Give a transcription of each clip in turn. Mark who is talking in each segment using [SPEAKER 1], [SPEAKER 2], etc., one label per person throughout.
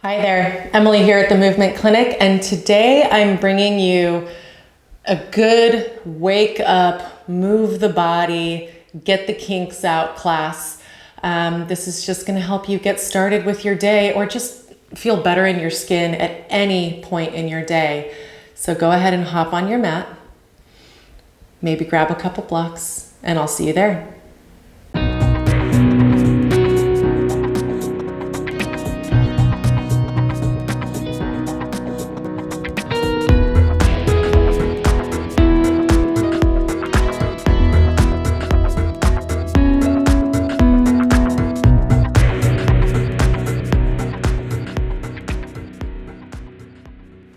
[SPEAKER 1] Hi there, Emily here at the Movement Clinic, and today I'm bringing you a good wake up, move the body, get the kinks out class. This is just going to help you get started with your day or just feel better in your skin at any point in your day. So go ahead and hop on your mat, maybe grab a couple blocks, and I'll see you there.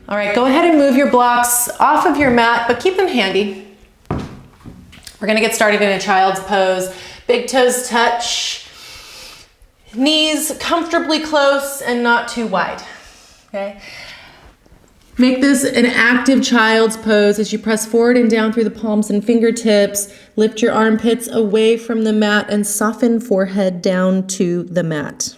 [SPEAKER 1] All right, go ahead and move your blocks off of your mat, but keep them handy. We're gonna get started in a child's pose. Big toes touch, knees comfortably close and not too wide, okay? Make this an active child's pose as you press forward and down through the palms and fingertips. Lift your armpits away from the mat and soften forehead down to the mat.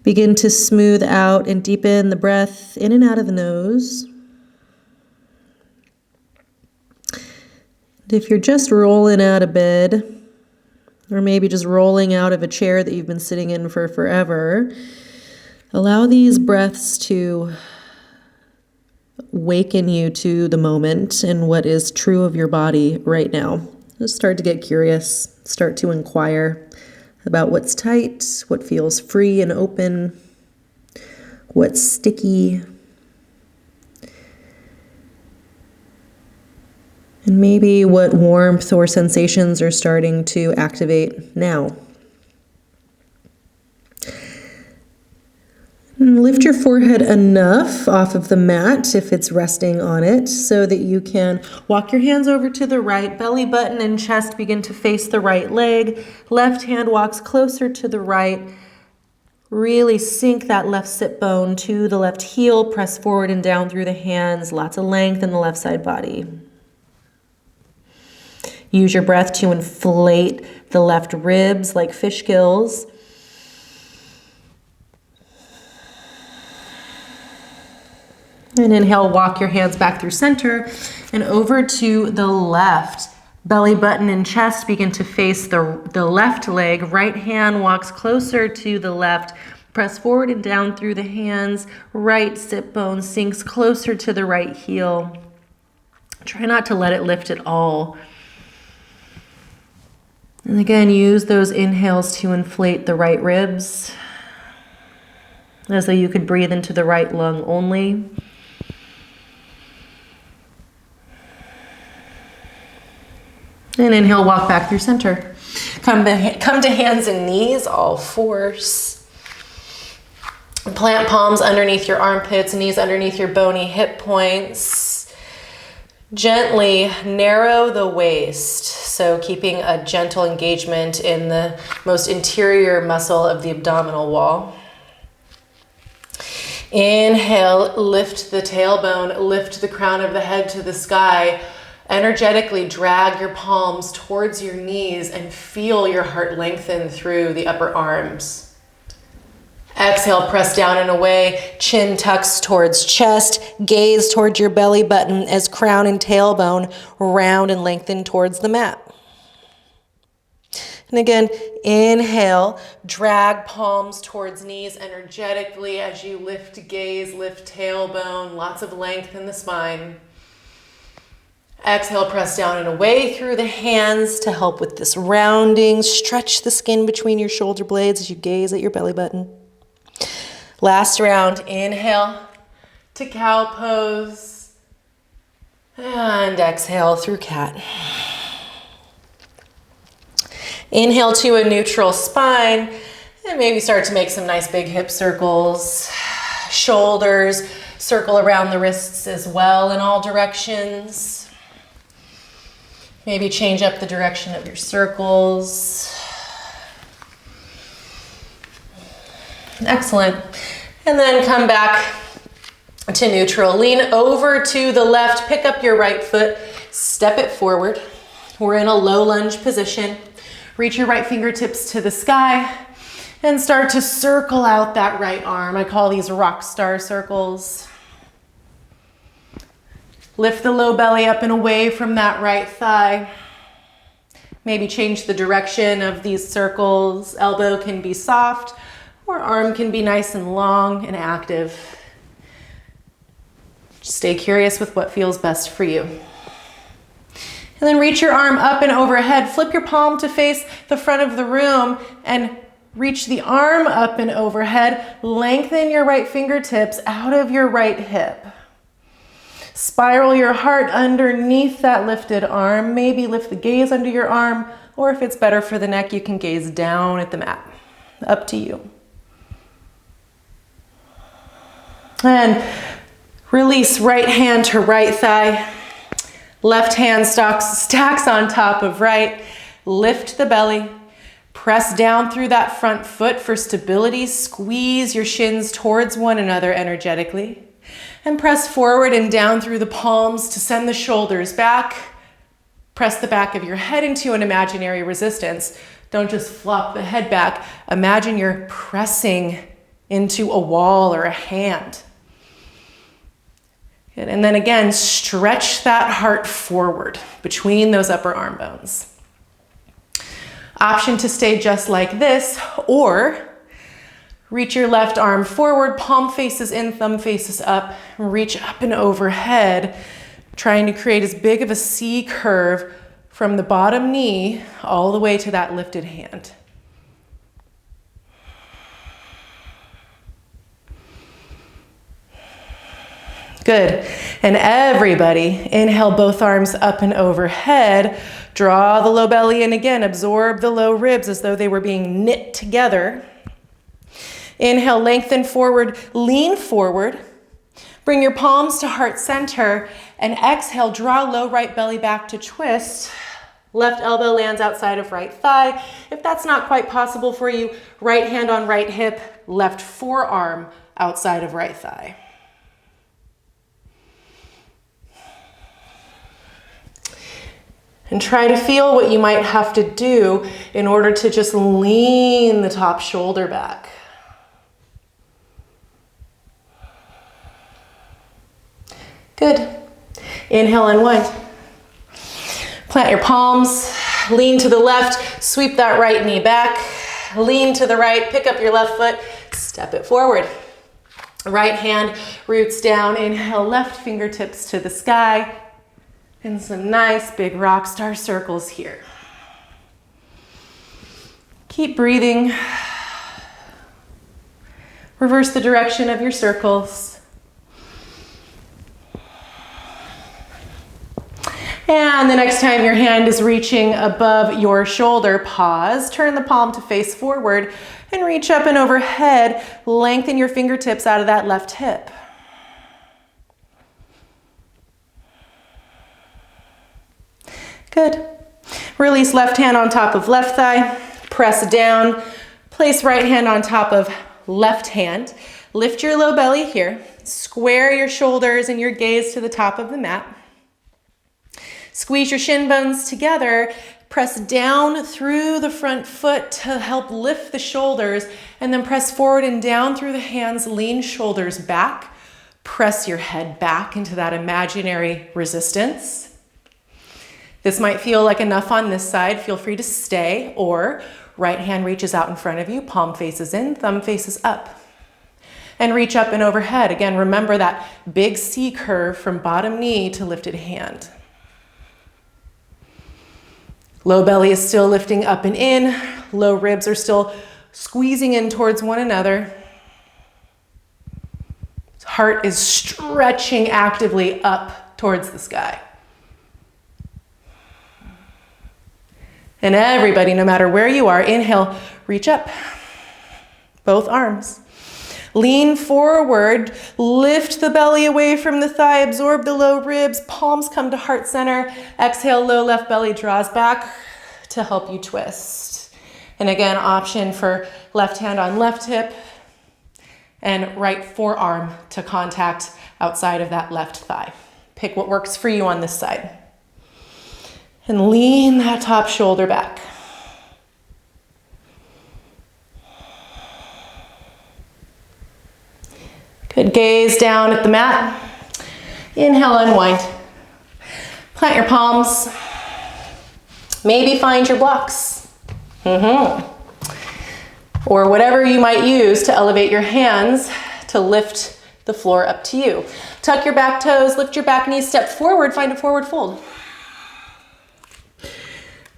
[SPEAKER 1] Begin to smooth out and deepen the breath in and out of the nose. And if you're just rolling out of bed, or maybe just rolling out of a chair that you've been sitting in for forever, allow these breaths to waken you to the moment and what is true of your body right now. Just start to get curious, start to inquire about what's tight, what feels free and open, what's sticky, and maybe what warmth or sensations are starting to activate now. And lift your forehead enough off of the mat if it's resting on it so that you can walk your hands over to the right, belly button and chest begin to face the right leg. Left hand walks closer to the right. Really sink that left sit bone to the left heel, press forward and down through the hands, lots of length in the left side body. Use your breath to inflate the left ribs like fish gills. And inhale, walk your hands back through center and over to the left. Belly button and chest begin to face the left leg. Right hand walks closer to the left. Press forward and down through the hands. Right sit bone sinks closer to the right heel. Try not to let it lift at all. And again, use those inhales to inflate the right ribs, as though you could breathe into the right lung only. And inhale, walk back through center. Come to hands and knees, all fours. Plant palms underneath your armpits, knees underneath your bony hip points. Gently narrow the waist, so keeping a gentle engagement in the most interior muscle of the abdominal wall. Inhale, lift the tailbone, lift the crown of the head to the sky. Energetically drag your palms towards your knees and feel your heart lengthen through the upper arms. Exhale, press down and away. Chin tucks towards chest. Gaze towards your belly button as crown and tailbone round and lengthen towards the mat. And again, inhale, drag palms towards knees energetically as you lift gaze, lift tailbone, lots of length in the spine. Exhale, press down and away through the hands to help with this rounding. Stretch the skin between your shoulder blades as you gaze at your belly button. Last round, inhale to cow pose. And exhale through cat. Inhale to a neutral spine. And maybe start to make some nice big hip circles. Shoulders circle around the wrists as well in all directions. Maybe change up the direction of your circles. Excellent. And then come back to neutral. Lean over to the left, pick up your right foot, step it forward. We're in a low lunge position. Reach your right fingertips to the sky And start to circle out that right arm. I call these rock star circles. Lift the low belly up and away from that right thigh. Maybe change the direction of these circles. Elbow can be soft or arm can be nice and long and active. Just stay curious with what feels best for you. And then reach your arm up and overhead. Flip your palm to face the front of the room and reach the arm up and overhead. Lengthen your right fingertips out of your right hip. Spiral your heart underneath that lifted arm. Maybe lift the gaze under your arm, or if it's better for the neck, you can gaze down at the mat. Up to you. And release right hand to right thigh. Left hand stacks on top of right. Lift the belly. Press down through that front foot for stability. Squeeze your shins towards one another energetically. And press forward and down through the palms to send the shoulders back. Press the back of your head into an imaginary resistance. Don't just flop the head back. Imagine you're pressing into a wall or a hand. Good. And then again, stretch that heart forward between those upper arm bones. Option to stay just like this, or reach your left arm forward, palm faces in, thumb faces up, reach up and overhead, trying to create as big of a C curve from the bottom knee all the way to that lifted hand. Good. And everybody, inhale both arms up and overhead. Draw the low belly in again. Absorb the low ribs as though they were being knit together. Inhale, lengthen forward, lean forward. Bring your palms to heart center. And exhale, draw low right belly back to twist. Left elbow lands outside of right thigh. If that's not quite possible for you, right hand on right hip, left forearm outside of right thigh. And try to feel what you might have to do in order to just lean the top shoulder back. Good. Inhale, unwind. Plant your palms, lean to the left, sweep that right knee back, lean to the right, pick up your left foot, step it forward. Right hand roots down, inhale, left fingertips to the sky. And some nice big rock star circles here. Keep breathing. Reverse the direction of your circles. And the next time your hand is reaching above your shoulder, pause, turn the palm to face forward and reach up and overhead. Lengthen your fingertips out of that left hip. Good. Release left hand on top of left thigh. Press down. Place right hand on top of left hand. Lift your low belly here. Square your shoulders and your gaze to the top of the mat. Squeeze your shin bones together. Press down through the front foot to help lift the shoulders, and then press forward and down through the hands. Lean shoulders back. Press your head back into that imaginary resistance. This might feel like enough on this side. Feel free to stay, or right hand reaches out in front of you, palm faces in, thumb faces up. And reach up and overhead. Again, remember that big C curve from bottom knee to lifted hand. Low belly is still lifting up and in. Low ribs are still squeezing in towards one another. Heart is stretching actively up towards the sky. And everybody, no matter where you are, inhale, reach up. Both arms. Lean forward, lift the belly away from the thigh, absorb the low ribs, palms come to heart center. Exhale, low left belly draws back to help you twist. And again, option for left hand on left hip and right forearm to contact outside of that left thigh. Pick what works for you on this side. And lean that top shoulder back. Gaze down at the mat. Inhale, unwind. Plant your palms. Maybe find your blocks. Or whatever you might use to elevate your hands to lift the floor up to you. Tuck your back toes, lift your back knees, step forward, find a forward fold.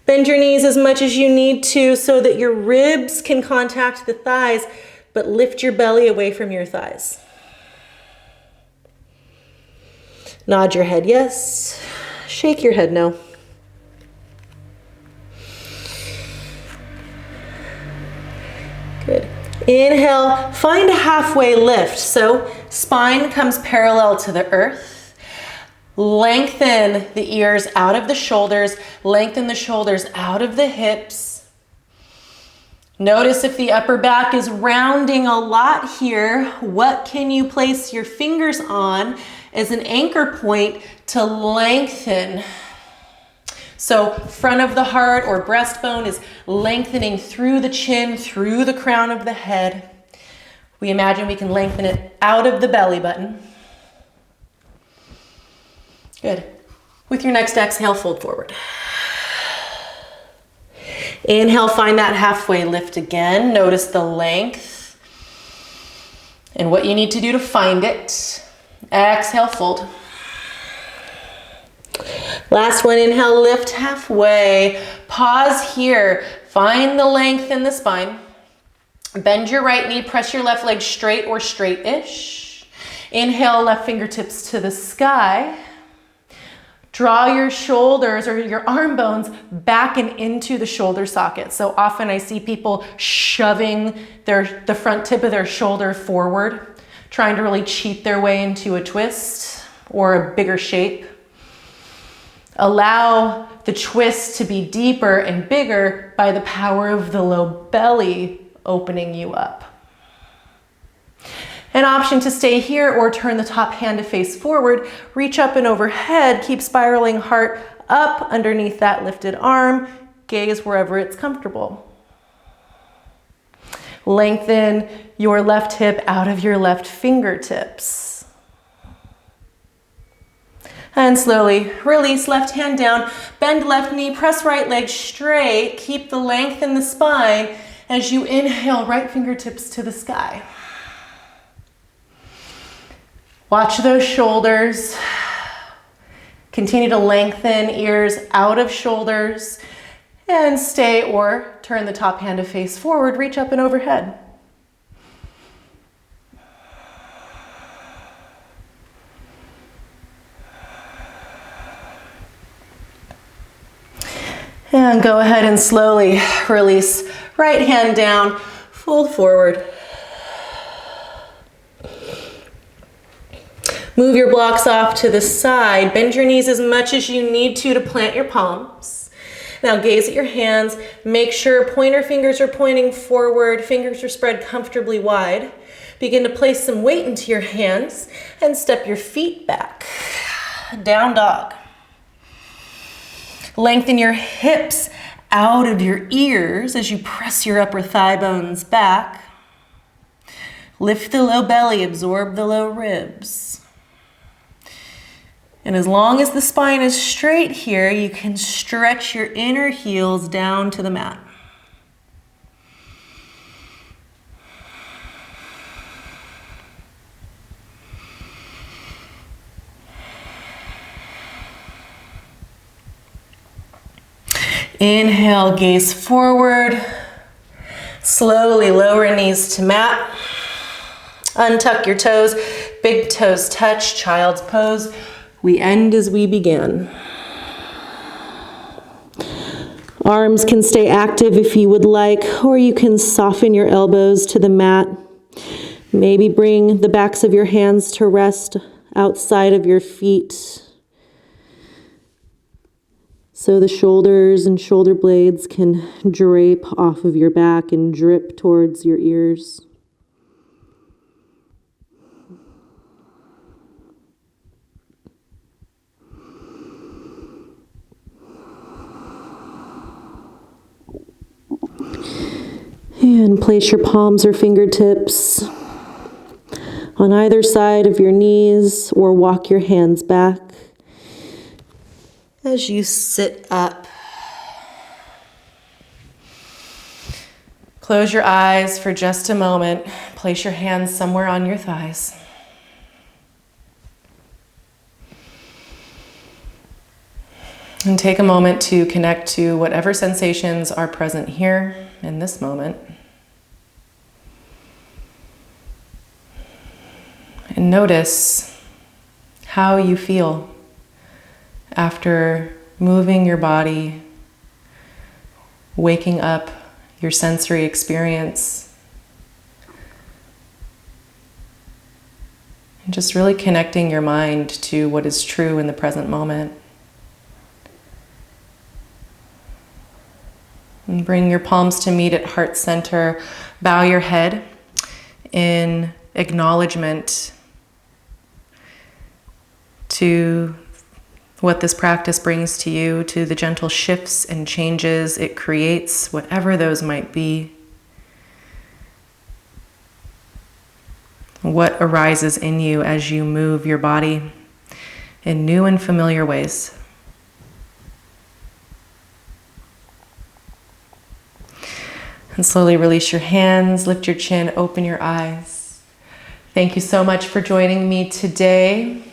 [SPEAKER 1] Bend your knees as much as you need to so that your ribs can contact the thighs, but lift your belly away from your thighs. Nod your head yes, shake your head no. Good. Inhale, find a halfway lift. So spine comes parallel to the earth. Lengthen the ears out of the shoulders. Lengthen the shoulders out of the hips. Notice if the upper back is rounding a lot here, what can you place your fingers on as an anchor point to lengthen? So front of the heart or breastbone is lengthening through the chin, through the crown of the head. We imagine we can lengthen it out of the belly button. Good. With your next exhale, fold forward. Inhale, find that halfway lift again. Notice the length and what you need to do to find it. Exhale, fold. Last one, inhale, lift halfway. Pause here. Find the length in the spine. Bend your right knee, press your left leg straight or straight-ish. Inhale, left fingertips to the sky. Draw your shoulders or your arm bones back and into the shoulder socket. So often I see people shoving the front tip of their shoulder forward, trying to really cheat their way into a twist or a bigger shape. Allow the twist to be deeper and bigger by the power of the low belly opening you up. An option to stay here or turn the top hand to face forward, reach up and overhead, keep spiraling heart up underneath that lifted arm, gaze wherever it's comfortable. Lengthen your left hip out of your left fingertips. And slowly release left hand down, bend left knee, press right leg straight, keep the length in the spine as you inhale, right fingertips to the sky. Watch those shoulders. Continue to lengthen ears out of shoulders and stay or turn the top hand to face forward, reach up and overhead. And go ahead and slowly release right hand down, fold forward. Move your blocks off to the side. Bend your knees as much as you need to plant your palms. Now gaze at your hands. Make sure pointer fingers are pointing forward. Fingers are spread comfortably wide. Begin to place some weight into your hands and step your feet back. Down dog. Lengthen your hips out of your ears as you press your upper thigh bones back. Lift the low belly, absorb the low ribs. And as long as the spine is straight here, you can stretch your inner heels down to the mat. Inhale, gaze forward. Slowly lower knees to mat. Untuck your toes, big toes touch, child's pose. We end as we begin. Arms can stay active if you would like, or you can soften your elbows to the mat. Maybe bring the backs of your hands to rest outside of your feet, so the shoulders and shoulder blades can drape off of your back and drip towards your ears. And place your palms or fingertips
[SPEAKER 2] on either side of your knees, or walk your hands back as you sit up.
[SPEAKER 1] Close your eyes for just a moment. Place your hands somewhere on your thighs. And take a moment to connect to whatever sensations are present here in this moment. And notice how you feel after moving your body, waking up your sensory experience, and just really connecting your mind to what is true in the present moment. And bring your palms to meet at heart center. Bow your head in acknowledgement to what this practice brings to you, to the gentle shifts and changes it creates, whatever those might be. What arises in you as you move your body in new and familiar ways. And slowly release your hands, lift your chin, open your eyes. Thank you so much for joining me today.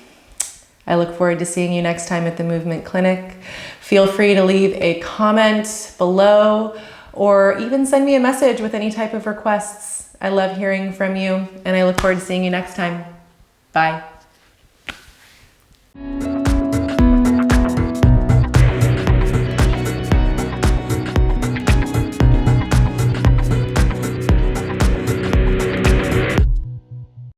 [SPEAKER 1] I look forward to seeing you next time at the Movement Clinic. Feel free to leave a comment below or even send me a message with any type of requests. I love hearing from you, and I look forward to seeing you next time. Bye.